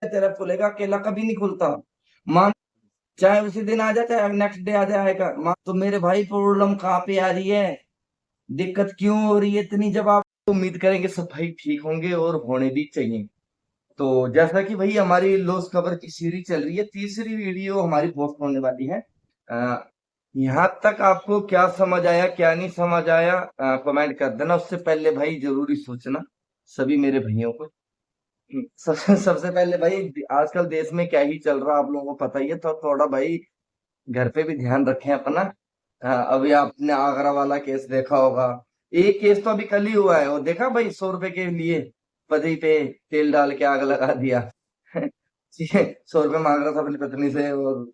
तेरा खुलेगा, अकेला कभी नहीं खुलता। मान, चाहे उसी दिन आ जाए चाहे नेक्स्ट डे आ जाएगा। मान तो मेरे भाई प्रॉब्लम कहाँ पे आ रही है, दिक्कत क्यों हो रही है इतनी, जब आप उम्मीद करेंगे सब भाई ठीक होंगे और होने भी चाहिए। तो जैसा कि भाई हमारी लॉस कवर की सीरीज चल रही है, तीसरी वीडियो हमारी पोस्ट होने वाली है। यहाँ तक आपको क्या समझ आया क्या नहीं समझ आया कमेंट कर देना। उससे पहले भाई जरूरी सोचना सभी मेरे भाइयों को। सबसे पहले भाई, आजकल देश में क्या ही चल रहा आप लोगों को पता ही है, तो थोड़ा भाई घर पे भी ध्यान रखें अपना। अभी आपने आगरा वाला केस देखा होगा। एक केस तो अभी कल ही हुआ है, वो देखा भाई, 100 रुपए के लिए पति पे तेल डाल के आग लगा दिया। 100 रुपए मांग रहा था अपनी पत्नी से और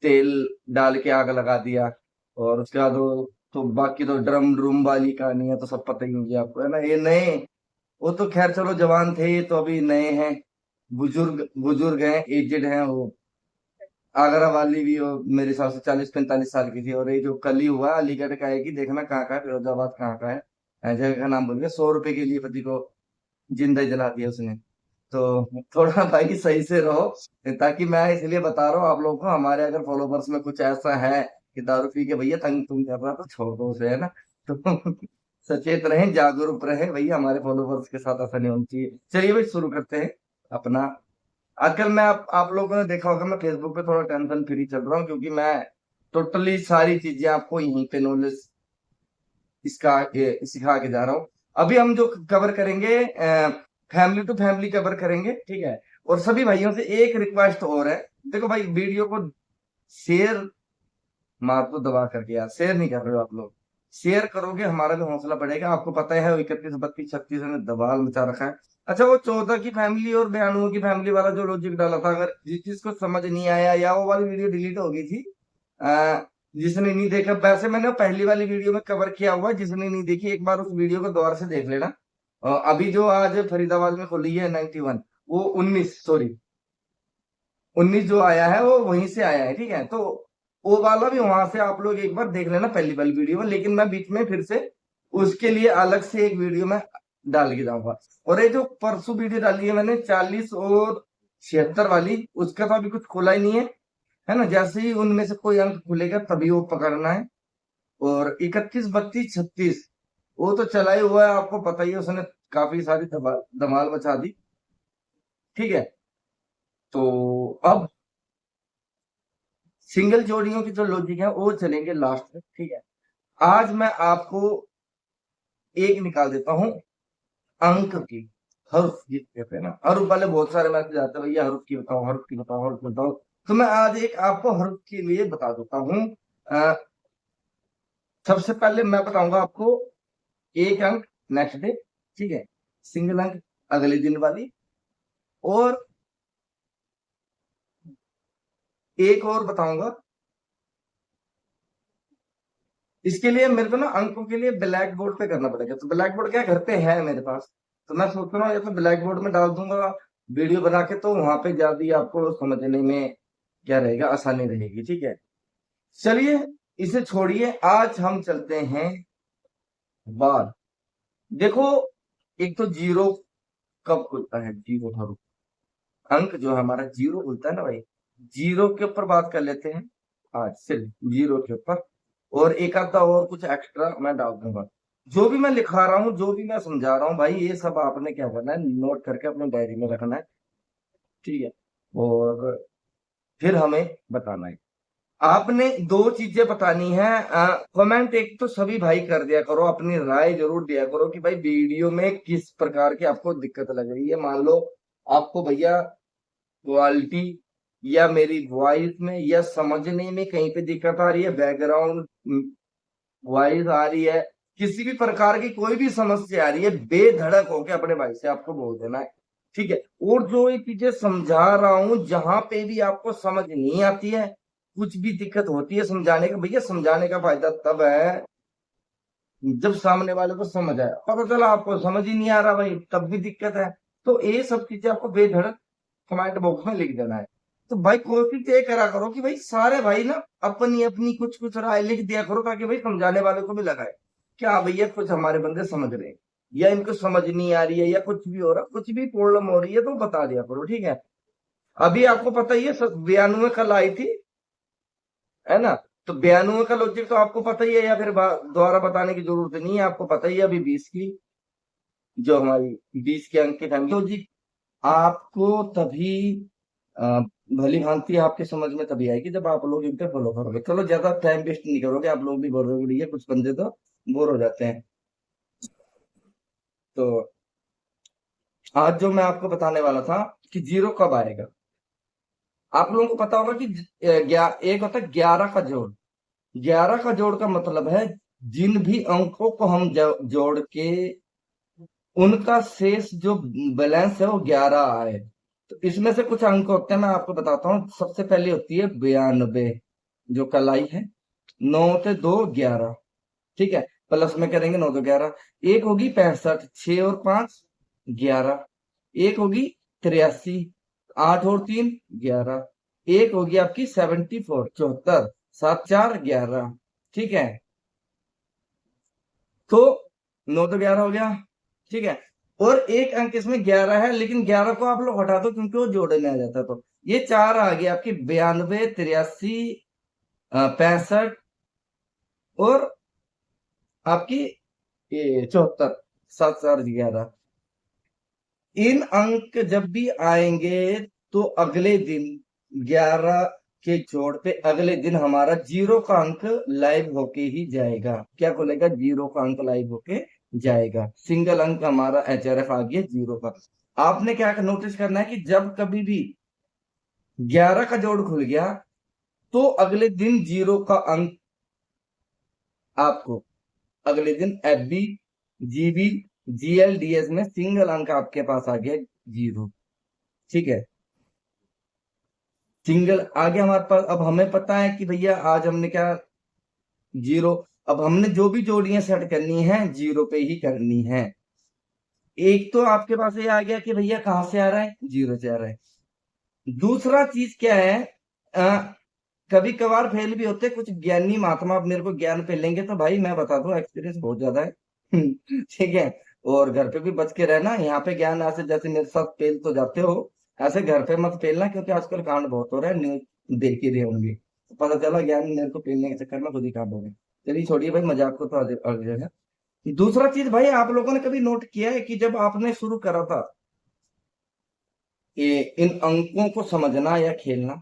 तेल डाल के आग लगा दिया। और उसके बाद वो, तो बाकी तो ड्रम ड्रूम वाली कहानी है, तो सब पता ही होगी आपको, है ना। ये नए, वो तो खैर चलो जवान थे, ये तो अभी नए हैं, बुजुर्ग बुजुर्ग हैं, एजेड हैं वो। आगरा वाली भी वो मेरे हिसाब से 40-45 साल की थी। और ये जो कल ही हुआ अलीगढ़ का है, कि देखना कहाँ का है, फिरोजाबाद कहाँ का है, जगह का नाम बोल गया। 100 रुपए के लिए पति को जिंदा जला दिया उसने। तो थोड़ा भाई सही से रहो। ताकि मैं इसलिए बता रहा हूँ आप लोगों को, हमारे अगर फॉलोवर्स में कुछ ऐसा है कि दारू पी के भैया तंग तुम कर रहा, तो छोड़ दो उसे, है ना। तो सचेत रहें, जागरूक रहें भैया, हमारे फॉलोवर्स के साथ ऐसा नहीं होना चाहिए। चलिए भाई शुरू करते हैं अपना। आजकल मैं आप लोगों ने देखा होगा, मैं फेसबुक पे थोड़ा टेंशन फ्री चल रहा हूँ, क्योंकि मैं टोटली सारी चीजें आपको यहीं पे नॉलेज इसका सिखा के जा रहा हूँ। अभी हम जो कवर करेंगे, फैमिली टू फैमिली कवर करेंगे, ठीक है। और सभी भाइयों से एक रिक्वेस्ट और है, देखो भाई वीडियो को शेयर मार दो दबा करके, यार शेयर नहीं कर रहे हो आप लोग। शेयर करोगे हमारा भी हौसला बढ़ेगा। आपको पता है 31 32 36 ने दबाल मचा रखा है। अच्छा, वो 14 की फैमिली और 92 की फैमिली वाला जो लॉजिक डाला था, अगर जिस जिसको समझ नहीं आया, या वो वाली वीडियो डिलीट हो गई थी, जिसने नहीं देखा, वैसे मैंने पहली वाली वीडियो में कवर किया हुआ है, जिसने नहीं देखी एक बार उस वीडियो को दोबारा से देख लेना। अभी जो आज फरीदाबाद में खुली है 91, वो 19, सॉरी 19 जो आया है वो वहीं से आया है, ठीक है। तो वो वाला भी वहां से आप लोग एक बार देख लेना पहली वाली वीडियो में, लेकिन मैं बीच में फिर से उसके लिए अलग से एक वीडियो में डाल के जाऊंगा। और ये जो परसों वीडियो डाली है मैंने 40 और 76 वाली, उसका तो अभी कुछ खुला ही नहीं है ना। जैसे ही उनमें से कोई अंक खुलेगा तभी वो पकड़ना है। और 31 32 36 वो तो चला ही हुआ है, आपको पता ही है, उसने काफी सारी धमाल मचा दी, ठीक है। तो अब सिंगल जोड़ियों की जो लॉजिक है वो चलेंगे लास्ट में, ठीक है। आज मैं आपको एक निकाल देता हूँ अंक की, हर्फ की कहते हैं ना, हर्फ वाले बहुत सारे मैसेज आते हैं, भैया हर्फ की बताओ, हर्फ की बताओ, हर्फ की बताओ। तो मैं आज एक आपको हर्फ के लिए बता देता हूँ। अ, सबसे पहले मैं बताऊंगा आपको एक अंक नेक्स्ट डे, ठीक है। सिंगल अंक अगले दिन वाली। और एक और बताऊंगा। इसके लिए मेरे को ना अंकों के लिए ब्लैक बोर्ड पे करना पड़ेगा, तो ब्लैक बोर्ड क्या घर पे है मेरे पास। तो मैं सोच रहा हूँ या तो ब्लैक बोर्ड में डाल दूंगा वीडियो बना के, तो वहां पे ज्यादा आपको समझने में क्या रहेगा, आसानी रहेगी, ठीक है। चलिए इसे छोड़िए, आज हम चलते हैं बात। देखो, एक तो जीरो कब खुलता है, जीरो हर अंक जो हमारा जीरो खुलता है ना भाई, जीरो के ऊपर बात कर लेते हैं आज, सिर्फ जीरो के ऊपर। और एक आधा और कुछ एक्स्ट्रा मैं डाल दूंगा। जो भी मैं लिखा रहा हूँ, जो भी मैं समझा रहा हूँ भाई, ये सब आपने क्या करना है, नोट करके अपने डायरी में रखना है, ठीक है। और फिर हमें बताना है। आपने दो चीजें बतानी है। कमेंट एक तो सभी भाई कर दिया करो, अपनी राय जरूर दिया करो कि भाई वीडियो में किस प्रकार की आपको दिक्कत लग रही है। मान लो आपको भैया क्वालिटी या मेरी वॉइस में या समझने में कहीं पे दिक्कत आ रही है, बैकग्राउंड वॉइस आ रही है, किसी भी प्रकार की कोई भी समस्या आ रही है, बेधड़क होकर अपने भाई से आपको बोल देना है, ठीक है। और जो ये चीजें समझा रहा हूं, जहां पे भी आपको समझ नहीं आती है, कुछ भी दिक्कत होती है समझाने का, भैया समझाने का फायदा तब है जब सामने वाले को समझ आया। पता चला आपको समझ ही नहीं आ रहा भाई, तब भी दिक्कत है। तो ये सब चीजें आपको बेधड़क कमेंट बॉक्स में लिख देना है। तो भाई कोशिश ये करा करो कि भाई सारे भाई ना अपनी अपनी कुछ कुछ राय लिख दिया करो, ताकि भाई समझाने वाले को भी लगाए क्या भैया कुछ हमारे बंदे समझ रहे हैं। या इनको समझ नहीं आ रही है या कुछ भी हो रहा, कुछ भी प्रॉब्लम हो रही है तो बता दिया करो, ठीक है। अभी आपको पता ही है 92 कल आई थी, है ना। तो 92 का लॉजिक तो आपको पता ही है, या फिर दोबारा बताने की जरूरत नहीं है, आपको पता ही है। अभी 20 की जो हमारी 20 के अंक की फैमिली लॉजिक आपको तभी अ, भली भांति आपके समझ में तभी आएगी जब आप लोग इन पे फॉलो करोगे। चलो ज्यादा टाइम वेस्ट नहीं करोगे, आप लोग भी बोल रहे हो भैया कुछ बंदे तो बोर हो जाते हैं। तो आज जो मैं आपको बताने वाला था कि जीरो कब आएगा। आप लोगों को पता होगा कि एक होता है 11 का जोड़। 11 का जोड़ का मतलब है जिन भी अंकों को हम जोड़ के उनका शेष जो बैलेंस है वो 11 आए। तो इसमें से कुछ अंक होते हैं, मैं आपको बताता हूँ। सबसे पहले होती है 92, जो कल आई है। 9 से 2 11, ठीक है। प्लस में करेंगे 9 2 11। एक होगी 65, 6 और 5 11। एक होगी 83, 8 और 3 11। एक होगी आपकी 74 74, 7 4 11, ठीक है। तो 9 तो 11 हो गया, ठीक है। और एक अंक इसमें 11 है, लेकिन 11 को आप लोग हटा दो क्योंकि वो जोड़े में आ जाता है। तो ये चार आ गए आपकी 92 83 65 और आपकी ये 74 7 4 11। इन अंक जब भी आएंगे तो अगले दिन 11 के जोड़ पे अगले दिन हमारा जीरो का अंक लाइव होके ही जाएगा। क्या बोलेगा? जीरो का अंक लाइव होके जाएगा। सिंगल अंक हमारा एचआरएफ आ गया जीरो का। आपने क्या नोटिस करना है कि जब कभी भी 11 का जोड़ खुल गया तो अगले दिन जीरो का अंक आपको अगले दिन एफबी जीबी जीएल डीएस में सिंगल अंक आपके पास आ गया जीरो, ठीक है। सिंगल आ गया हमारे पास। अब हमें पता है कि भैया आज हमने क्या जीरो। अब हमने जो भी जोड़ियां सेट करनी है जीरो पे ही करनी है। एक तो आपके पास ये आ गया कि भैया कहां से आ रहा है? जीरो से आ रहा है। दूसरा चीज क्या है, कभी कभार फेल भी होते कुछ ज्ञानी महात्मा मेरे को ज्ञान पे लेंगे तो भाई मैं बता दूं एक्सपीरियंस बहुत ज्यादा है ठीक है। और घर पे भी बच के रहना। यहाँ पे ज्ञान ऐसे जैसे मेरे साथ फेल तो जाते हो, ऐसे घर पे मत फेलना क्योंकि आजकल कांड बहुत हो रहा है, न्यूज देख ही रहे होंगे। तो पता चला ज्ञान मेरे को फेलने के चक्कर में खुद ही कांड हो गए। चलिए छोड़िए भाई, मजाक को तो अगले है। दूसरा चीज भाई, आप लोगों ने कभी नोट किया है कि जब आपने शुरू करा था ये इन अंकों को समझना या खेलना,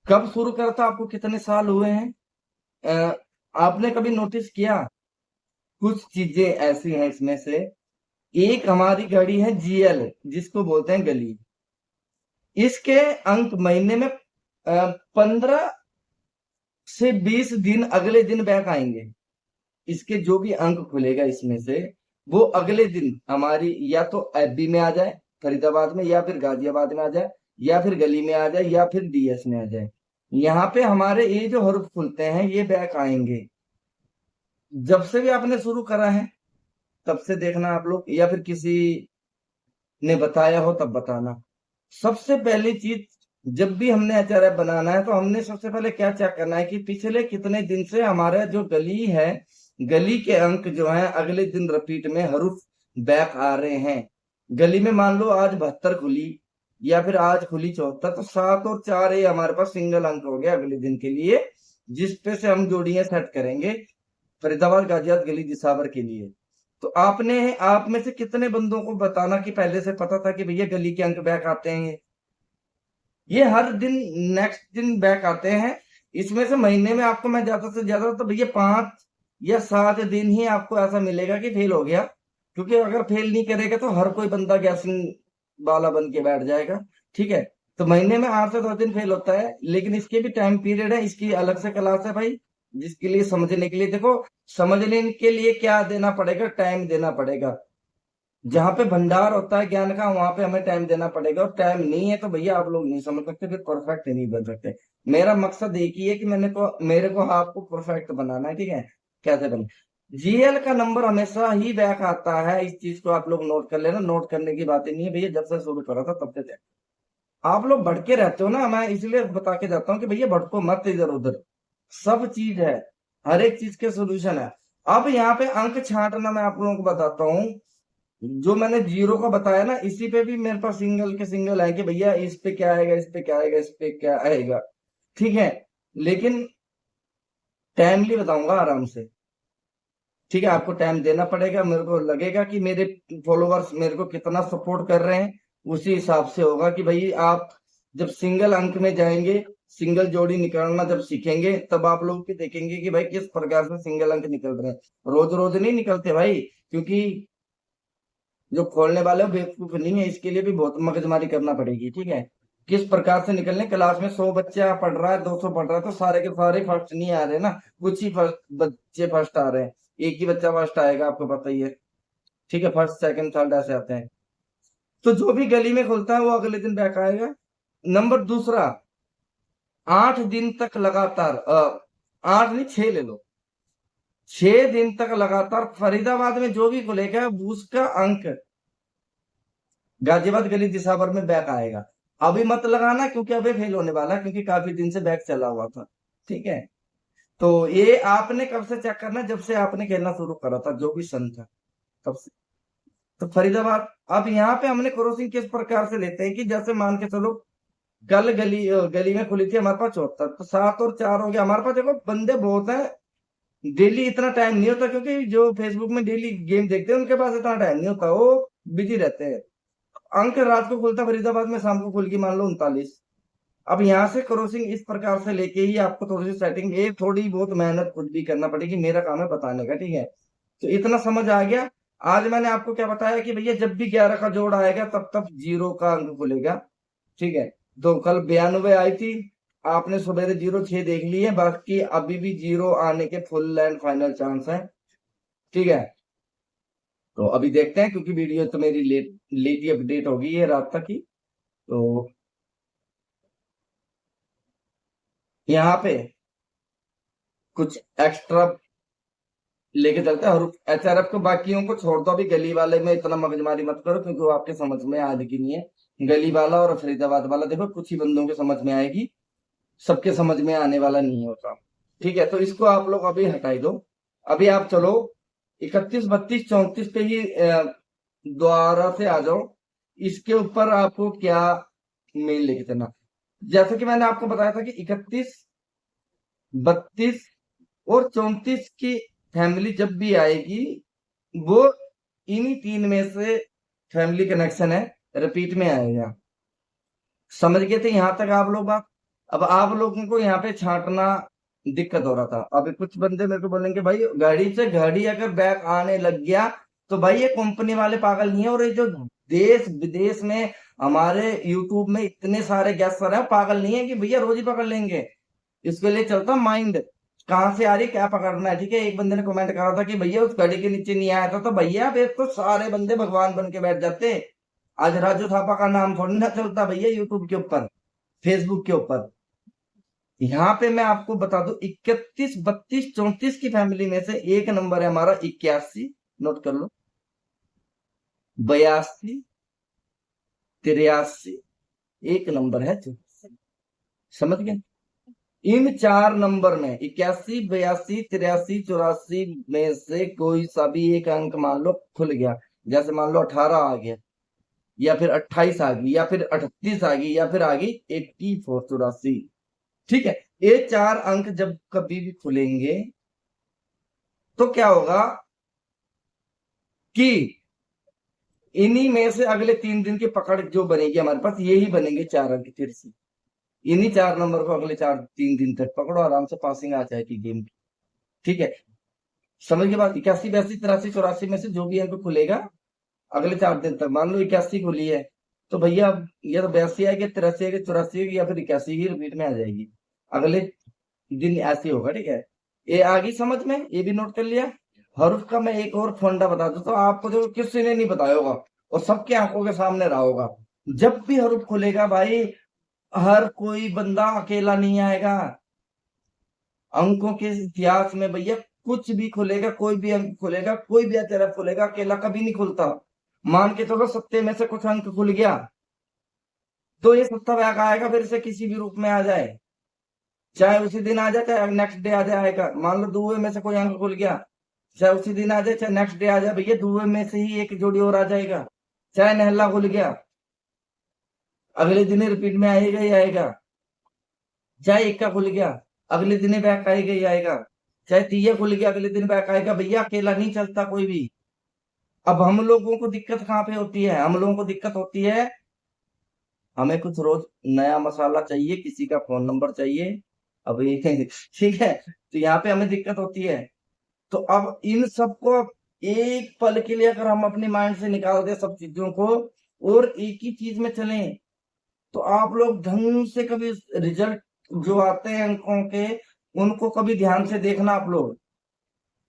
कब शुरू करा था? आपको कितने साल हुए हैं? आपने कभी नोटिस किया? कुछ चीजें ऐसी हैं इसमें से। एक हमारी घड़ी है जीएल जिसको बोलते हैं गली। इसके अंक महीने में 15 से 20 दिन अगले दिन बैक आएंगे। इसके जो भी अंक खुलेगा इसमें से वो अगले दिन हमारी या तो एफबी में आ जाए फरीदाबाद में, या फिर गाजियाबाद में आ जाए, या फिर गली में आ जाए, या फिर डीएस में आ जाए। यहाँ पे हमारे ये जो हरूफ खुलते हैं ये बैक आएंगे। जब से भी आपने शुरू करा है तब से देखना आप लोग, या फिर किसी ने बताया हो तब बताना। सबसे पहली चीज, जब भी हमने एचआरएफ बनाना है तो हमने सबसे पहले क्या चेक करना है कि पिछले कितने दिन से हमारा जो गली है, गली के अंक जो है अगले दिन रिपीट में हरूफ बैक आ रहे हैं। गली में मान लो आज 72 खुली या फिर आज खुली 74, तो 7 और 4 ये हमारे पास सिंगल अंक हो गया अगले दिन के लिए, जिस पे से हम जोड़ियां सेट करेंगे फरीदाबाद गाजियाबाद गली दिसावर के लिए। तो आपने आप में से कितने बंदों को बताना कि पहले से पता था कि भैया गली के अंक बैक आते हैं? ये हर दिन नेक्स्ट दिन बैक आते हैं। इसमें से महीने में आपको मैं ज्यादा से ज्यादा तो भैया 5 या 7 दिन ही आपको ऐसा मिलेगा कि फेल हो गया। क्योंकि अगर फेल नहीं करेगा तो हर कोई बंदा गैसिंग वाला बन के बैठ जाएगा, ठीक है। तो महीने में 8 से 10 दिन फेल होता है, लेकिन इसके भी टाइम पीरियड है, इसकी अलग से क्लास है भाई। जिसके लिए समझने के लिए देखो, समझने के लिए क्या देना पड़ेगा? टाइम देना पड़ेगा। जहां पे भंडार होता है ज्ञान का वहां पे हमें टाइम देना पड़ेगा, और टाइम नहीं है तो भैया आप लोग नहीं समझ सकते, फिर परफेक्ट नहीं बन सकते। मेरा मकसद एक ही है कि मेरे को आपको परफेक्ट बनाना है, ठीक है। कैसे बने? जीएल का नंबर हमेशा ही बैक आता है, इस चीज को आप लोग नोट कर लेना। नोट करने की बात ही नहीं है भैया, जब से शुरू करा था तब से आप लोग भटके रहते हो ना, मैं इसलिए बता के जाता हूँ कि भैया भटको मत इधर उधर। सब चीज है, हर एक चीज के सोल्यूशन है। अब यहाँ पे अंक छांटना मैं आप लोगों को बताता हूँ। जो मैंने जीरो का बताया ना, इसी पे भी मेरे पास सिंगल के सिंगल है कि भैया इस पे क्या आएगा, इस पे क्या आएगा, इस पे क्या आएगा। ठीक है, लेकिन टाइमली बताऊंगा आराम से। ठीक है, आपको टाइम देना पड़ेगा, मेरे को लगेगा कि मेरे फॉलोवर्स मेरे को कितना सपोर्ट कर रहे हैं, उसी हिसाब से होगा कि भाई आप जब सिंगल अंक में जाएंगे, सिंगल जोड़ी निकालना जब सीखेंगे, तब आप लोग भी देखेंगे कि भाई किस प्रकार से सिंगल अंक निकल रहे हैं। रोज रोज नहीं निकलते भाई, क्योंकि जो खोलने वाले हो बेवकूफ नहीं है, इसके लिए भी बहुत मगजमारी करना पड़ेगी। ठीक है, किस प्रकार से निकलने, क्लास में 100 बच्चा पढ़ रहा है, 200 पढ़ रहा है, तो सारे के सारे फर्स्ट नहीं आ रहे ना, कुछ ही फर्स्ट बच्चे फर्स्ट आ रहे हैं। एक ही बच्चा फर्स्ट आएगा, आपको पता ही है। ठीक है, फर्स्ट सेकंड थर्ड ऐसे आते हैं। तो जो भी गली में खुलता है वो अगले दिन बैक आएगा। नंबर दूसरा, 8 दिन तक लगातार 8 नहीं 6 ले लो, 6 दिन तक लगातार फरीदाबाद में जो भी खुलेगा उसका अंक गाजियाबाद गली दिसावर में बैक आएगा। अभी मत लगाना, क्योंकि अभी फेल होने वाला है, क्योंकि काफी दिन से बैक चला हुआ था। ठीक है, तो ये आपने कब से चेक करना, जब से आपने खेलना शुरू करा था, जो भी सन था तब से। तो फरीदाबाद, अब यहाँ पे हमने क्रॉसिंग किस प्रकार से लेते हैं कि जैसे मान के चलो कल गली में खुली थी हमारे पास 74, तो 7 और 4 हो गया हमारे पास। देखो बंदे बहुत हैं, डेली इतना टाइम नहीं होता, क्योंकि जो फेसबुक में डेली गेम देखते हैं उनके पास इतना टाइम नहीं होता, वो बिजी रहते हैं। अंक रात को खुलता फरीदाबाद में, शाम को खुल की मान लो 39। अब यहाँ से क्रॉसिंग इस प्रकार से लेके ही आपको थोड़ी सी सेटिंग, एक थोड़ी बहुत मेहनत खुद भी करना पड़ेगी, मेरा काम है बताने का। ठीक है, तो इतना समझ आ गया। आज मैंने आपको क्या बताया कि भैया जब भी 11 का जोड़ आएगा तब तब जीरो का अंक खुलेगा। ठीक है, तो कल 92 आई थी, आपने सवेरे 06 देख ली है, बाकी अभी भी जीरो आने के फुल एंड फाइनल चांस है। ठीक है, तो अभी देखते हैं, क्योंकि वीडियो तो मेरी लेट लेट ही अपडेट होगी है रात तक ही। तो यहाँ पे कुछ एक्स्ट्रा लेके चलते हैं, और एचआरएफ को बाकियों को छोड़ दो, अभी गली वाले में इतना मगजमारी मत करो, क्योंकि वो आपके समझ में आज की नहीं है। गली वाला और फरीदाबाद वाला देखो कुछ ही बंदों के समझ में आएगी, सबके समझ में आने वाला नहीं होता। ठीक है, तो इसको आप लोग अभी हटाई दो। अभी आप चलो 31 32 34 पे ही दोबारा से आ जाओ। इसके ऊपर आपको क्या मेल लेके चलना, जैसे कि मैंने आपको बताया था कि 31 32 और 34 की फैमिली जब भी आएगी, वो इन्हीं तीन में से फैमिली कनेक्शन है, रिपीट में आएगा। समझ गए थे यहाँ तक आप लोग बात। अब आप लोगों को यहाँ पे छांटना दिक्कत हो रहा था। अभी कुछ बंदे मेरे को बोलेंगे भाई गाड़ी से गाड़ी अगर बैक आने लग गया तो भाई ये कंपनी वाले पागल नहीं है, और ये जो देश विदेश में हमारे यूट्यूब में इतने सारे गेस्ट है पागल नहीं है कि भैया रोज ही पकड़ लेंगे। इसके लिए चलता माइंड कहाँ से आ रही क्या पकड़ना है। ठीक है, एक बंदे ने कमेंट करा था कि भैया उस गाड़ी के नीचे नहीं आया था, तो भैया फिर तो सारे बंदे भगवान बन के बैठ जाते। आज राजू थापा का नाम थोड़ी ना चलता भैया यूट्यूब के ऊपर, फेसबुक के ऊपर। यहाँ पे मैं आपको बता दूं 31 32 34 की फैमिली में से एक नंबर है हमारा 81, नोट कर लो, 82 83, एक नंबर है 84। समझ गए, इन 4 नंबर में 81 82 83 84 में से कोई सा भी एक अंक मान लो खुल गया, जैसे मान लो 18 आ गया, या फिर 28 आ गई, या फिर 38 आ गई, या फिर आ गई 84 84। ठीक है, ये 4 अंक जब कभी भी खुलेंगे तो क्या होगा कि इन्हीं में से अगले 3 दिन की पकड़ जो बनेगी हमारे पास, यही बनेंगे 4 अंक फिर से। इन्हीं 4 नंबर को अगले 3 दिन तक पकड़ो, आराम से पासिंग आ जाएगी गेम की। ठीक है, समझ के बाद 81 82 83 84 में से जो भी अंक खुलेगा अगले 4 दिन तक, मान लो 81 खुली है, तो भैया अब या तो 82 आएगी, 83 आएगी, 84 आएगी, या फिर 81 की रिपीट में आ जाएगी अगले दिन, ऐसे होगा। ठीक है, ये आ गई समझ में, ये भी नोट कर लिया। हरूफ का मैं एक और फंडा बता दूं, तो आपको जो किसी ने नहीं बताया होगा और सबके आंखों के सामने रहा होगा, जब भी हरूफ खुलेगा भाई, हर कोई बंदा अकेला नहीं आएगा। अंकों के इतिहास में भैया कुछ भी खुलेगा, कोई भी अंक खुलेगा, कोई भी अचरफ खुलेगा, अकेला कभी नहीं खुलता। मान के चलो सत्ते में से कुछ अंक खुल गया, तो ये सत्ता बैक आएगा, फिर से किसी भी रूप में आ जाए, चाहे उसी दिन आ जाए चाहे नेक्स्ट डे आ जाएगा। मान लो दुए में से कोई अंक खुल गया, चाहे उसी दिन आ जाए चाहे नेक्स्ट डे आ जाए भैया, दो में से ही एक जोड़ी और आ जाएगा। चाहे नहला खुल गया अगले दिन रिपीट में आएगा ही आएगा, चाहे इक्का खुल गया अगले दिन बैक आएगा ही आएगा, चाहे तिया खुल गया अगले दिन बैक आएगा। भैया अकेला नहीं चलता कोई भी। अब हम लोगों को दिक्कत कहाँ पे होती है, हम लोगों को दिक्कत होती है हमें कुछ रोज नया मसाला चाहिए, किसी का फोन नंबर चाहिए। अब ये ठीक है, तो यहाँ पे हमें दिक्कत होती है। तो अब इन सबको एक पल के लिए अगर हम अपने माइंड से निकाल दे सब चीजों को और एक ही चीज में चलें, तो आप लोग ढंग से कभी रिजल्ट जो आते हैं अंकों के उनको कभी ध्यान से देखना आप लोग,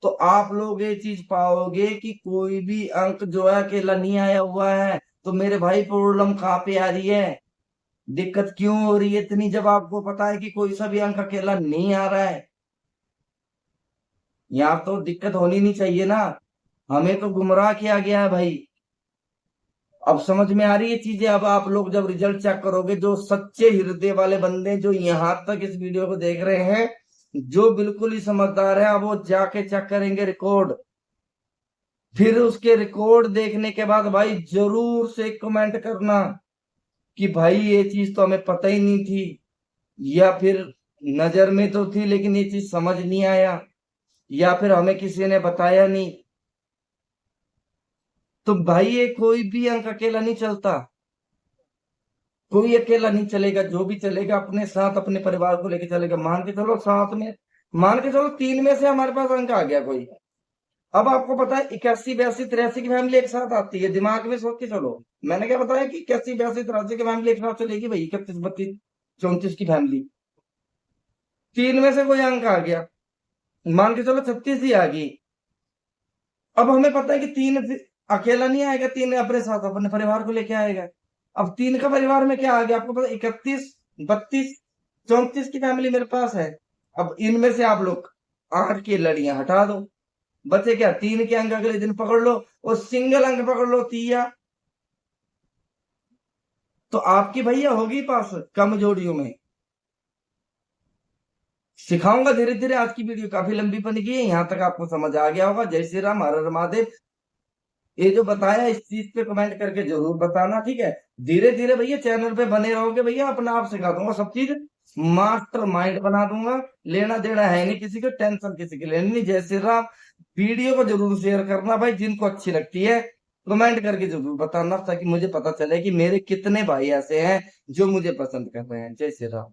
तो आप लोग ये चीज पाओगे कि कोई भी अंक जो है अकेला नहीं आया हुआ है। तो मेरे भाई प्रॉब्लम कहाँ पे आ रही है, दिक्कत क्यों हो रही है इतनी, जब आपको पता है कि कोई सा भी अंक अकेला नहीं आ रहा है। यहाँ तो दिक्कत होनी नहीं चाहिए ना, हमें तो गुमराह किया गया है भाई। अब समझ में आ रही है चीजें। अब आप लोग जब रिजल्ट चेक करोगे, जो सच्चे हृदय वाले बंदे जो यहाँ तक इस वीडियो को देख रहे हैं, जो बिल्कुल ही समझदार है, वो जाके चेक करेंगे रिकॉर्ड। फिर उसके रिकॉर्ड देखने के बाद भाई जरूर से कमेंट करना कि भाई ये चीज तो हमें पता ही नहीं थी, या फिर नजर में तो थी लेकिन ये चीज समझ नहीं आया, या फिर हमें किसी ने बताया नहीं। तो भाई ये कोई भी अंक अकेला नहीं चलता, कोई अकेला नहीं चलेगा। जो भी चलेगा अपने साथ अपने परिवार को लेके चलेगा। मान के चलो साथ में, मान के चलो तीन में से हमारे पास अंक आ गया कोई। अब आपको पता है 81 82 83 की फैमिली एक साथ आती है, दिमाग में सोच के चलो। मैंने क्या बताया कि 81 82 83 की फैमिली एक साथ चलेगी भाई, 31 32 34 की फैमिली। तीन में से कोई अंक आ गया, मान के चलो 36 ही आ गई। अब हमें पता है कि तीन अकेला नहीं आएगा, तीन अपने साथ अपने परिवार को लेके आएगा। अब तीन का परिवार में क्या आ गया आपको पता, 31 32 34 की फैमिली मेरे पास है। अब इनमें से आप लोग 8 की लड़ियां हटा दो, बचे क्या, तीन के अंक अगले दिन पकड़ लो और सिंगल अंक पकड़ लो तिया, तो आपकी भैया होगी पास कम जोड़ियों में। सिखाऊंगा धीरे धीरे। आज की वीडियो काफी लंबी बन गई है, यहाँ तक आपको समझ आ गया होगा। जय श्री राम, हर हर महादेव। ये जो बताया इस चीज पे कमेंट करके जरूर बताना, ठीक है। धीरे धीरे भैया चैनल पे बने रहोगे भैया, अपना आप सिखा दूंगा सब चीज, मास्टर माइंड बना दूंगा। लेना देना है नहीं किसी को, टेंशन किसी की लेनी नहीं। जय श्री राम। वीडियो को जरूर शेयर करना भाई, जिनको अच्छी लगती है कमेंट करके जरूर बताना, ताकि मुझे पता चले कि मेरे कितने भाई ऐसे हैं जो मुझे पसंद कर रहे हैं। जय श्री राम।